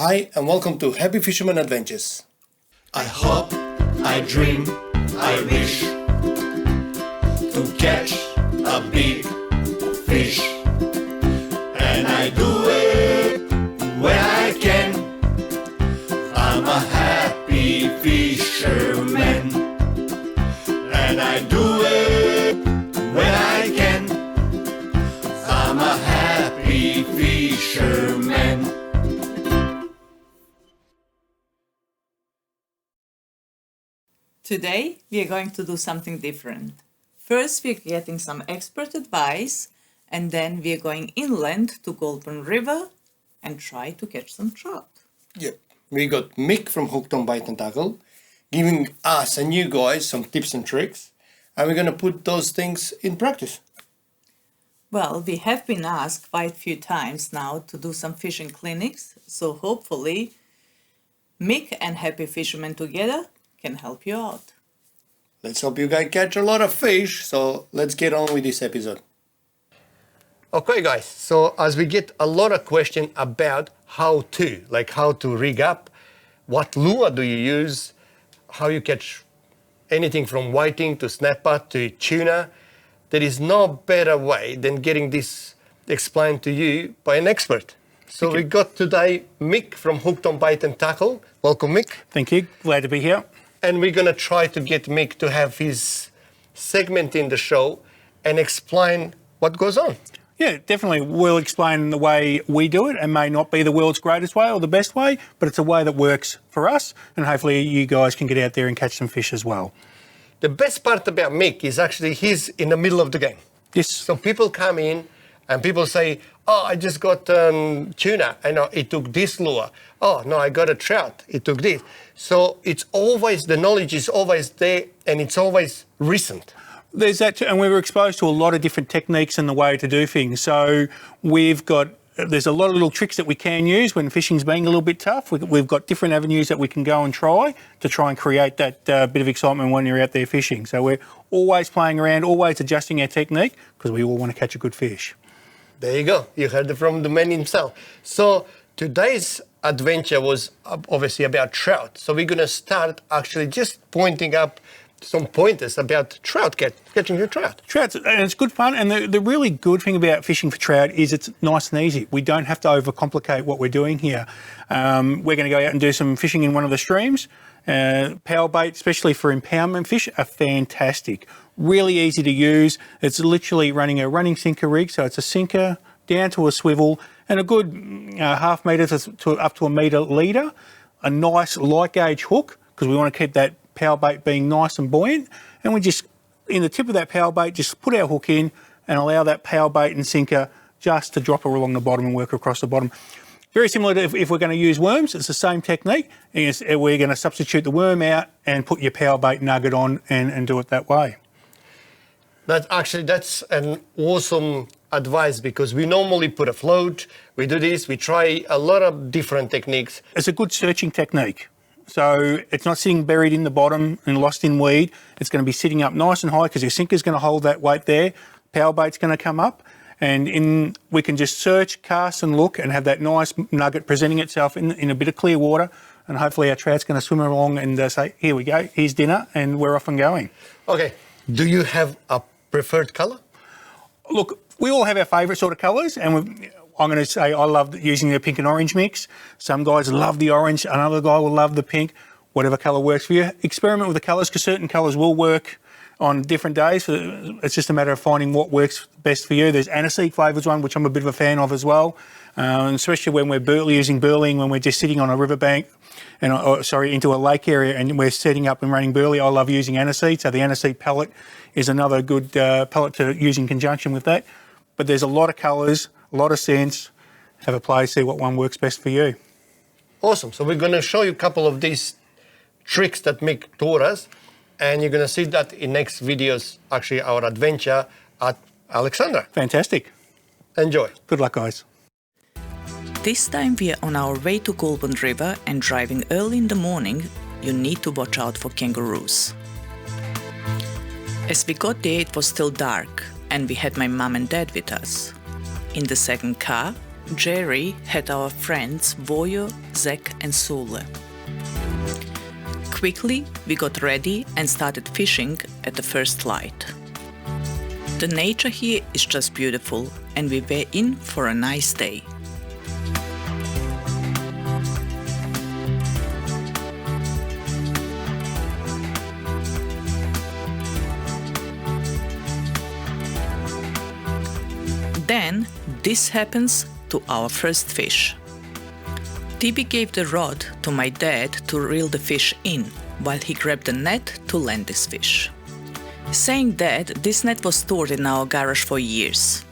Hi and welcome to Happy Fisherman Adventures. I hope, I dream, I wish to catch a big fish, and I do it when I can. I'm a happy fisherman, and I do it when I can. I'm a happy fisherman. Today we are going to do something different. First we're getting some expert advice, and then we are going inland to Goulburn River and try to catch some trout. Yep, we got Mick from Hooked on Bait and Tackle giving us and you guys some tips and tricks, and we're going to put those things in practice. Well, we have been asked quite a few times now to do some fishing clinics, so hopefully Mick and Happy Fisherman together can help you out. Let's hope you guys catch a lot of fish, so let's get on with this episode. Okay guys, so as we get a lot of questions about how to rig up, what lure do you use, how you catch anything from whiting to snapper to tuna, there is no better way than getting this explained to you by an expert. So we got today Mick from Hooked on Bait and Tackle. Welcome Mick. Thank you, glad to be here. And we're going to try to get Mick to have his segment in the show and explain what goes on. Yeah, definitely. We'll explain the way we do it. It may not be the world's greatest way or the best way, but it's a way that works for us, and hopefully you guys can get out there and catch some fish as well. The best part about Mick is actually he's in the middle of the game. Yes. So people come in and people say, oh, I just got tuna, and it took this lure. Oh, no, I got a trout, it took this. So it's always, the knowledge is always there, and it's always recent. There's that, and we were exposed to a lot of different techniques and the way to do things. So there's a lot of little tricks that we can use when fishing's being a little bit tough. We've got different avenues that we can go and try and create that bit of excitement when you're out there fishing. So we're always playing around, always adjusting our technique, because we all want to catch a good fish. There you go. You heard it from the man himself. So today's adventure was obviously about trout. So we're going to start actually just pointing up some pointers about trout, catching your trout. Trout, and it's good fun. And the really good thing about fishing for trout is it's nice and easy. We don't have to overcomplicate what we're doing here. We're going to go out and do some fishing in one of the streams. Power bait, especially for impoundment fish, are fantastic. Really easy to use. It's literally running a running sinker rig, so it's a sinker down to a swivel and a good half metre to up to a metre leader. A nice light gauge hook, because we want to keep that power bait being nice and buoyant, and we just, in the tip of that power bait, just put our hook in and allow that power bait and sinker just to drop along the bottom and work across the bottom. Very similar to if we're going to use worms, it's the same technique. We're going to substitute the worm out and put your power bait nugget on and do it that way. That's an awesome advice, because we normally put a float, we do this, we try a lot of different techniques. It's a good searching technique. So it's not sitting buried in the bottom and lost in weed. It's going to be sitting up nice and high, because your sinker's going to hold that weight there. Power bait's going to come up, and we can just search, cast and look and have that nice nugget presenting itself in a bit of clear water, and hopefully our trout's going to swim along and say, here we go, here's dinner, and we're off and going. Okay, do you have a preferred colour? Look, we all have our favourite sort of colours, and I'm going to say I love using the pink and orange mix. Some guys love the orange, another guy will love the pink. Whatever colour works for you. Experiment with the colours, because certain colours will work on different days. It's just a matter of finding what works best for you. There's aniseed flavoured one, which I'm a bit of a fan of as well, especially when we're using burley, when we're just sitting on a riverbank, into a lake area and we're setting up and running burley. I love using aniseed, so the aniseed pellet is another good pellet to use in conjunction with that. But there's a lot of colours, a lot of scents. Have a play, see what one works best for you. Awesome. So we're going to show you a couple of these tricks that Mick taught us, and you're going to see that in next videos, actually our adventure at Alexandra. Fantastic. Enjoy. Good luck, guys. This time we are on our way to Goulburn River, and driving early in the morning, you need to watch out for kangaroos. As we got there, it was still dark, and we had my mum and dad with us. In the second car, Jerry had our friends Vojo, Zek and Sule. Quickly, we got ready and started fishing at the first light. The nature here is just beautiful and we were in for a nice day. Then, this happens to our first fish. Tibi gave the rod to my dad to reel the fish in, while he grabbed the net to land this fish. Saying that, this net was stored in our garage for years.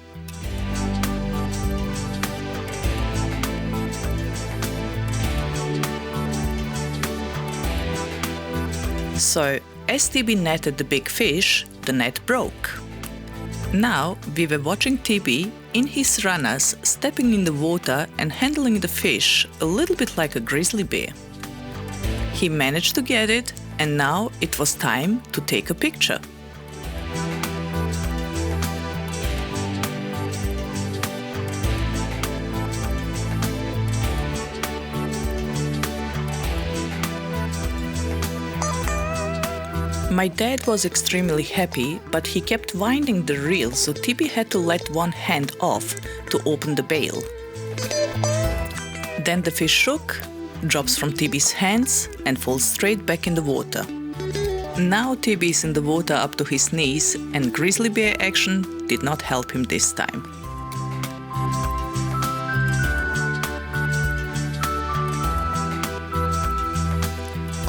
So, as Tibi netted the big fish, the net broke. Now, we were watching Tibi in his runners stepping in the water and handling the fish a little bit like a grizzly bear. He managed to get it, and now it was time to take a picture. My dad was extremely happy, but he kept winding the reel, so Tibi had to let one hand off to open the bail. Then the fish shook, drops from Tibi's hands and falls straight back in the water. Now Tibi is in the water up to his knees, and grizzly bear action did not help him this time.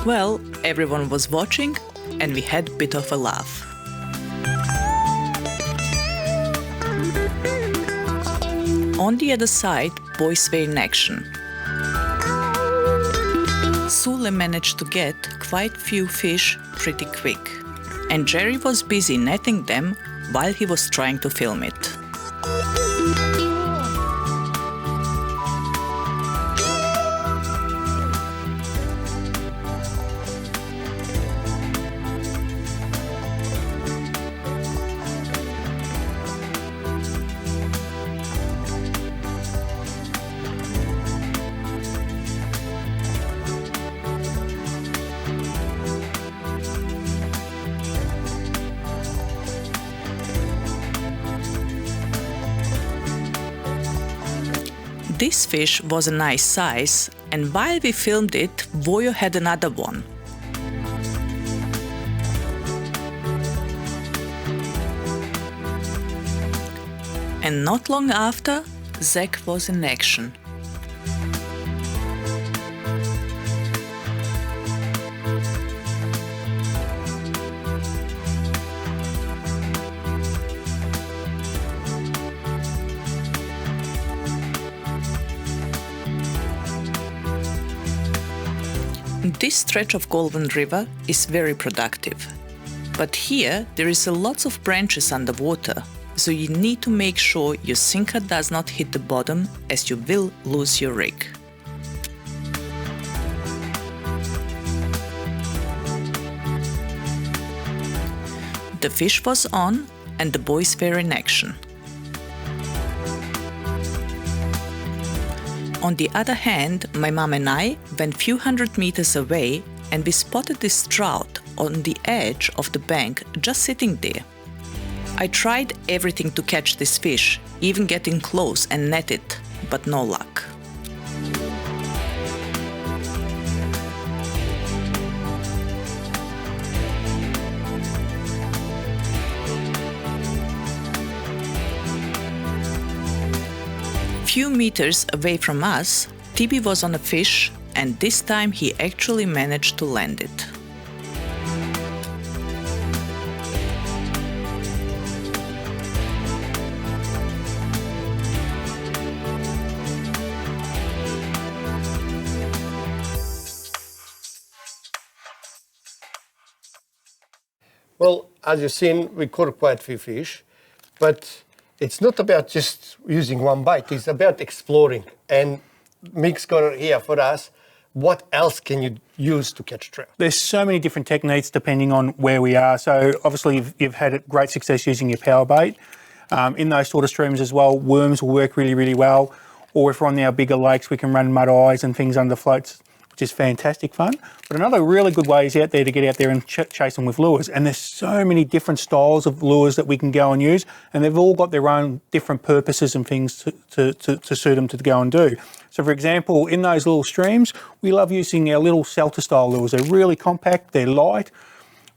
Well, everyone was watching, and we had a bit of a laugh. On the other side, boys were in action. Sule managed to get quite few fish pretty quick, and Jerry was busy netting them while he was trying to film it. This fish was a nice size, and while we filmed it, Vojo had another one. And not long after, Zek was in action. This stretch of Goulburn River is very productive. But here there is a lots of branches underwater, so you need to make sure your sinker does not hit the bottom, as you will lose your rig. The fish was on and the boys were in action. On the other hand, my mom and I went few hundred meters away and we spotted this trout on the edge of the bank just sitting there. I tried everything to catch this fish, even getting close and net it, but no luck. Few meters away from us, Tibi was on a fish, and this time he actually managed to land it. Well, as you've seen, we caught quite a few fish, but it's not about just using one bite, it's about exploring. And Mick's got it here for us. What else can you use to catch trout? There's so many different techniques depending on where we are. So obviously you've had great success using your power bait. In those sort of streams as well, worms will work really, really well. or if we're on our bigger lakes, we can run mud eyes and things under floats, which is fantastic fun. But another really good way is out there to get out there and chase them with lures. And there's so many different styles of lures that we can go and use, and they've all got their own different purposes and things to suit them to go and do. So for example, in those little streams, we love using our little Celta style lures. They're really compact, they're light.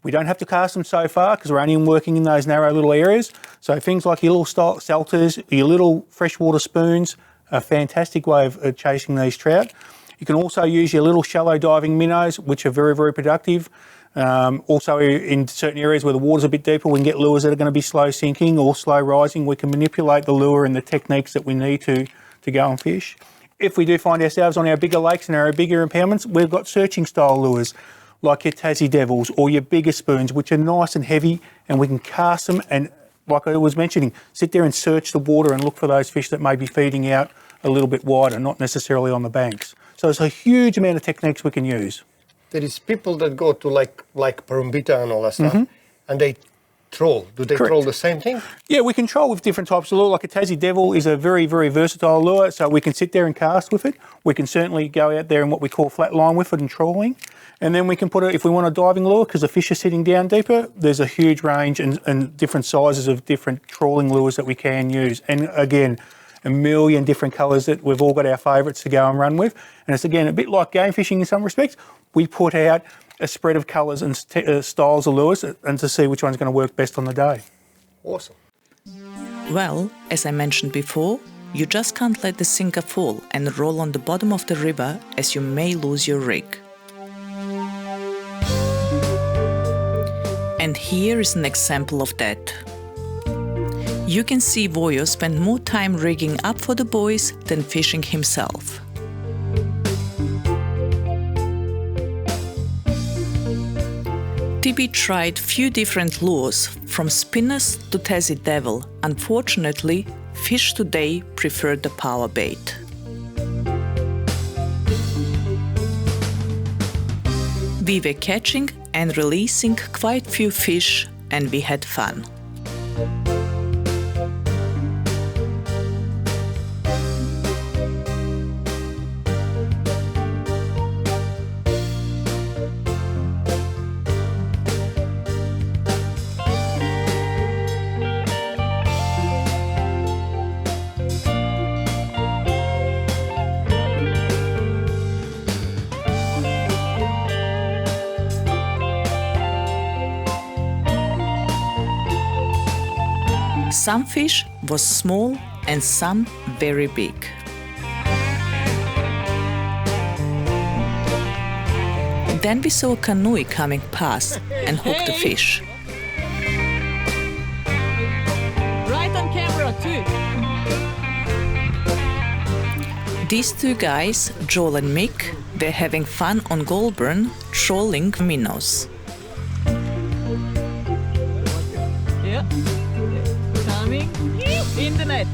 We don't have to cast them so far because we're only working in those narrow little areas. So things like your little Celtas, your little freshwater spoons, are a fantastic way of chasing these trout. You can also use your little shallow diving minnows, which are very, very productive. Also in certain areas where the water's a bit deeper, we can get lures that are going to be slow sinking or slow rising. We can manipulate the lure and the techniques that we need to go and fish. If we do find ourselves on our bigger lakes and our bigger impoundments, we've got searching style lures like your Tassie Devils or your bigger spoons, which are nice and heavy, and we can cast them and, like I was mentioning, sit there and search the water and look for those fish that may be feeding out a little bit wider, not necessarily on the banks. So there's a huge amount of techniques we can use. There is people that go to like Parumbita and all that stuff, and they troll. Do they troll the same thing? Yeah, we can troll with different types of lure. Like a Tassie Devil is a very, very versatile lure, so we can sit there and cast with it. We can certainly go out there in what we call flat line with it and trawling. And then we can put it, if we want a diving lure, because the fish are sitting down deeper, there's a huge range and different sizes of different trawling lures that we can use. And again, a million different colours that we've all got our favourites to go and run with. And it's again a bit like game fishing in some respects. We put out a spread of colours and styles of lures and to see which one's going to work best on the day. Awesome. Well, as I mentioned before, you just can't let the sinker fall and roll on the bottom of the river, as you may lose your rig. And here is an example of that. You can see Voyo spend more time rigging up for the boys than fishing himself. TB tried few different lures, from spinners to Tassie Devil. Unfortunately, fish today prefer the power bait. We were catching and releasing quite few fish, and we had fun. Some fish was small and some very big. Then we saw a canoe coming past and hooked the fish. Right on camera too. These two guys, Joel and Mick, were having fun on Goulburn trolling minnows. Yeah. Coming in the net.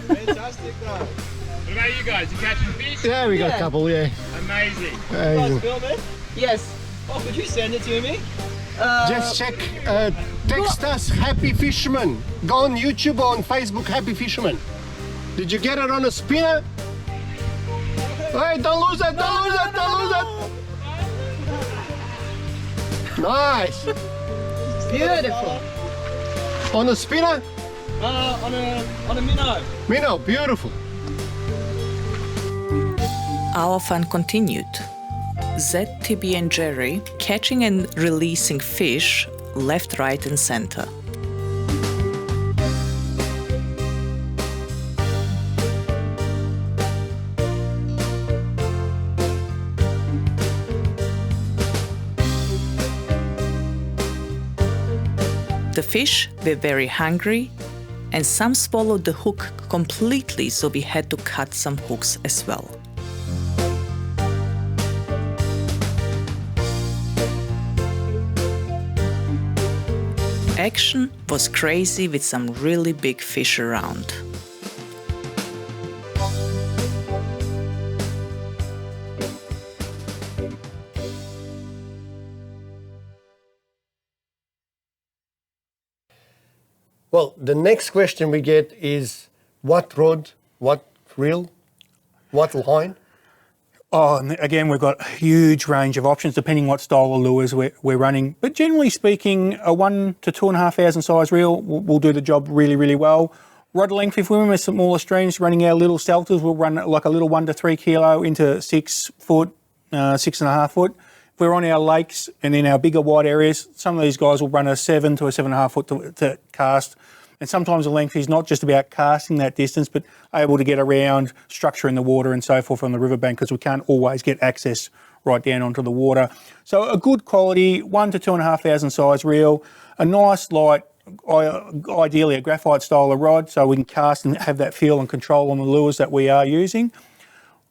Fantastic though. What about you guys? You catching fish? Yeah, we got a couple, yeah. Amazing. You guys film it? Yes. Oh, could you send it to me? Just check, text us Happy Fisherman. Go on YouTube or on Facebook, Happy Fisherman. Did you get it on a spinner? Hey, don't lose it, don't lose it, don't lose it. Nice. Beautiful. On a spinner? On a minnow. Minnow, beautiful. Our fun continued. Zed, TB and Jerry catching and releasing fish left, right and center. The fish were very hungry and some swallowed the hook completely, so we had to cut some hooks as well. Action was crazy with some really big fish around. Well, the next question we get is what rod, what reel, what line? Oh, and again, we've got a huge range of options depending what style of lures we're running. But generally speaking, a 1 to 2,500 size reel will do the job really, really well. Rod length, if we're in smaller streams running our little salters, we'll run like a little 1 to 3 kilo into 6 foot, 6.5 foot. If we're on our lakes and in our bigger wide areas, some of these guys will run a 7 to a 7.5 foot to cast. And sometimes the length is not just about casting that distance, but able to get around structure in the water and so forth on the riverbank, because we can't always get access right down onto the water. So a good quality 1 to 2,500 size reel, a nice light, ideally a graphite style of rod, so we can cast and have that feel and control on the lures that we are using.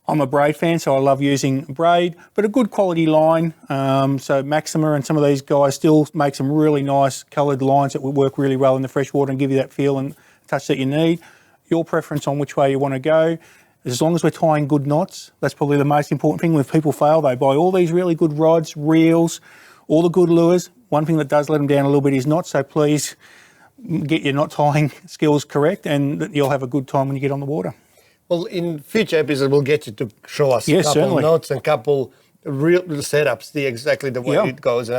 I'm a braid fan, so I love using braid, but a good quality line. So Maxima and some of these guys still make some really nice coloured lines that will work really well in the freshwater and give you that feel and touch that you need. Your preference on which way you want to go. As long as we're tying good knots, that's probably the most important thing. When people fail, they buy all these really good rods, reels, all the good lures. One thing that does let them down a little bit is knots, so please get your knot tying skills correct and you'll have a good time when you get on the water. Well, in future episodes, we'll get you to show us a couple certainly. notes and couple real setups, exactly the way it goes.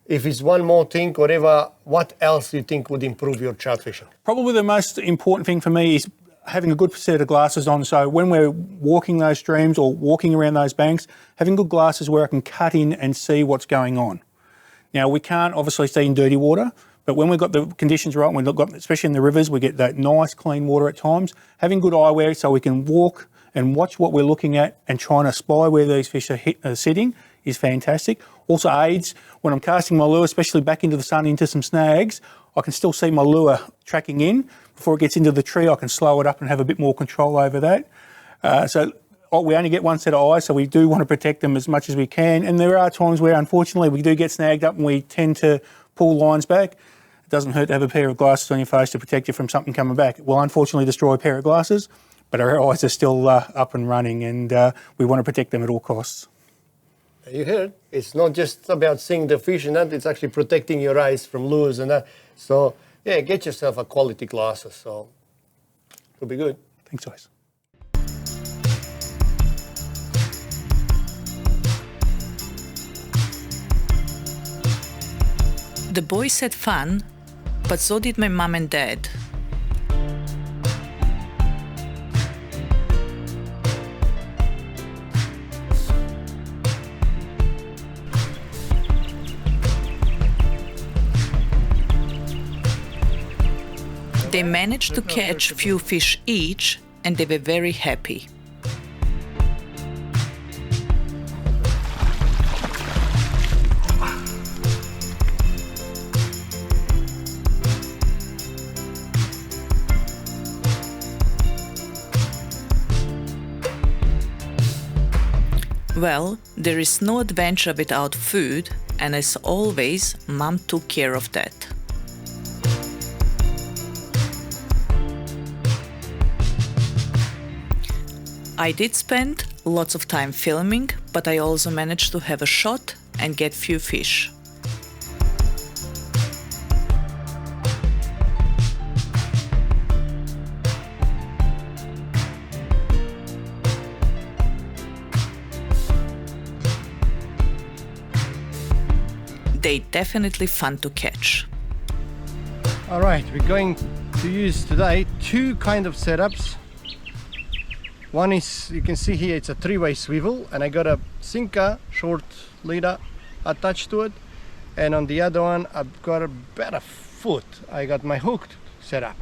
If it's one more thing, whatever, what else do you think would improve your trout fishing? Probably the most important thing for me is having a good set of glasses on. So when we're walking those streams or walking around those banks, having good glasses where I can cut in and see what's going on. Now, we can't obviously see in dirty water, but when we've got the conditions right, we've got, especially in the rivers, we get that nice clean water at times. Having good eyewear so we can walk and watch what we're looking at and trying to spy where these fish are sitting is fantastic. Also aids when I'm casting my lure, especially back into the sun, into some snags, I can still see my lure tracking in. Before it gets into the tree, I can slow it up and have a bit more control over that. So we only get one set of eyes, so we do want to protect them as much as we can. And there are times where, unfortunately, we do get snagged up and we tend to pull lines back. It doesn't hurt to have a pair of glasses on your face to protect you from something coming back. It will unfortunately destroy a pair of glasses, but our eyes are still up and running, and we want to protect them at all costs. You heard, it's not just about seeing the fish and that, it's actually protecting your eyes from lures and that. So, yeah, get yourself a quality glasses, so it'll be good. Thanks, guys. The boys had fun, but so did my mum and dad. They managed to catch few fish each, and they were very happy. Well, there is no adventure without food, and as always, Mum took care of that. I did spend lots of time filming, but I also managed to have a shot and get few fish. They definitely fun to catch. All right, we're going to use today two kind of setups. One is, you can see here, it's a three-way swivel, and I got a sinker short leader attached to it, and on the other one I've got about a foot. I got my hook set up.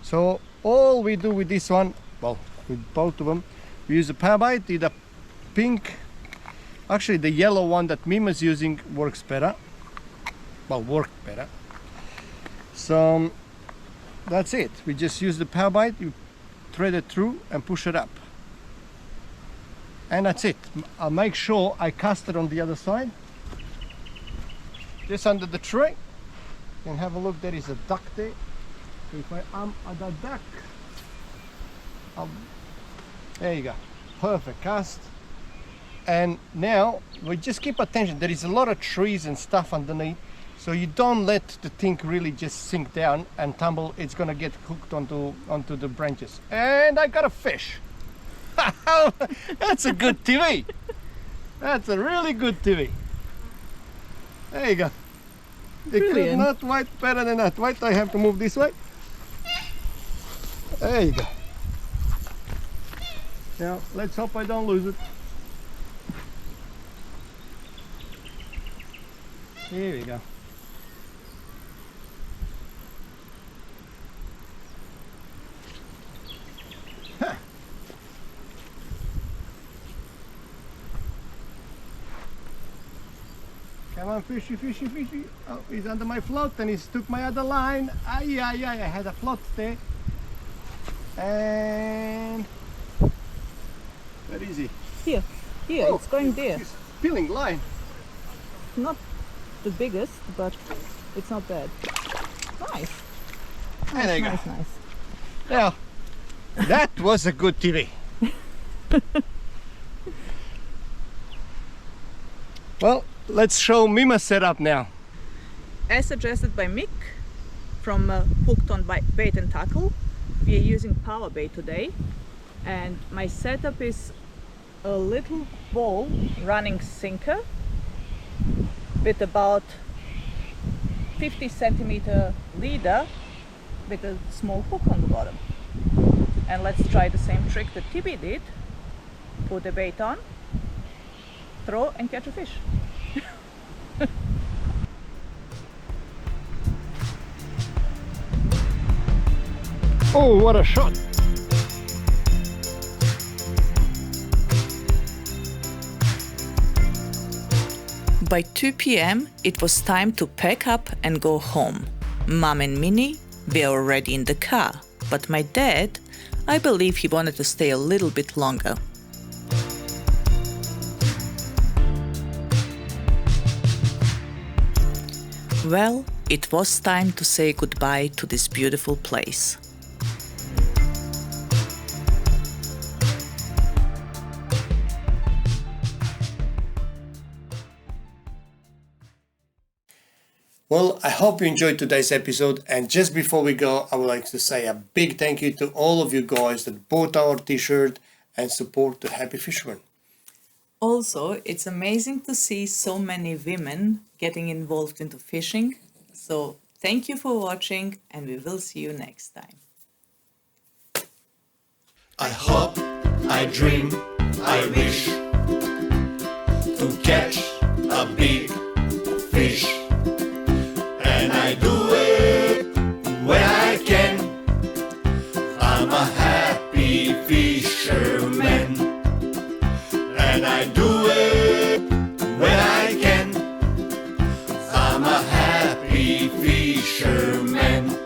So all we do with this one, well, with both of them, we use a power bite. The pink, actually the yellow one that Mima's using works better. Well, worked better. So that's it. We just use the power bite, you thread it through and push it up. And that's it. I'll make sure I cast it on the other side. Just under the tray. You can have a look, there is a duck there. If I am at the duck, there you go. Perfect cast. And now we just keep attention. There is a lot of trees and stuff underneath. So you don't let the thing really just sink down and tumble. It's gonna get hooked onto the branches. And I got a fish. That's a good TV. That's a really good TV. There you go. You could Brilliant. not wait better than that. Wait, I have to move this way. There you go. Now let's hope I don't lose it. Here we go. Huh. Come on, fishy, fishy, fishy. Oh, he's under my float and he's took my other line. Ay, ay, ay, I had a float there. And where is he? Here, Oh, it's going there. He's peeling line. Not the biggest, but it's not bad. Nice. There you go. Nice, nice. Now, that was a good TV. Well, let's show Mima's setup now. As suggested by Mick from Hooked on Bait and Tackle, we are using power bait today, and my setup is a little ball running sinker with about 50 centimeter leader with a small hook on the bottom. And let's try the same trick that TB did. Put the bait on, throw and catch a fish. Oh, what a shot! By 2 p.m. it was time to pack up and go home. Mom and Minnie were already in the car, but my dad, I believe he wanted to stay a little bit longer. Well, it was time to say goodbye to this beautiful place. Well, I hope you enjoyed today's episode, and just before we go, I would like to say a big thank you to all of you guys that bought our t-shirt and support the Happy Fisherman. Also, it's amazing to see so many women getting involved into fishing. So thank you for watching, and we will see you next time. I hope, I dream, I wish to catch a big fish. And I do it when I can. I'm a happy fisherman. And I do it when I can. I'm a happy fisherman.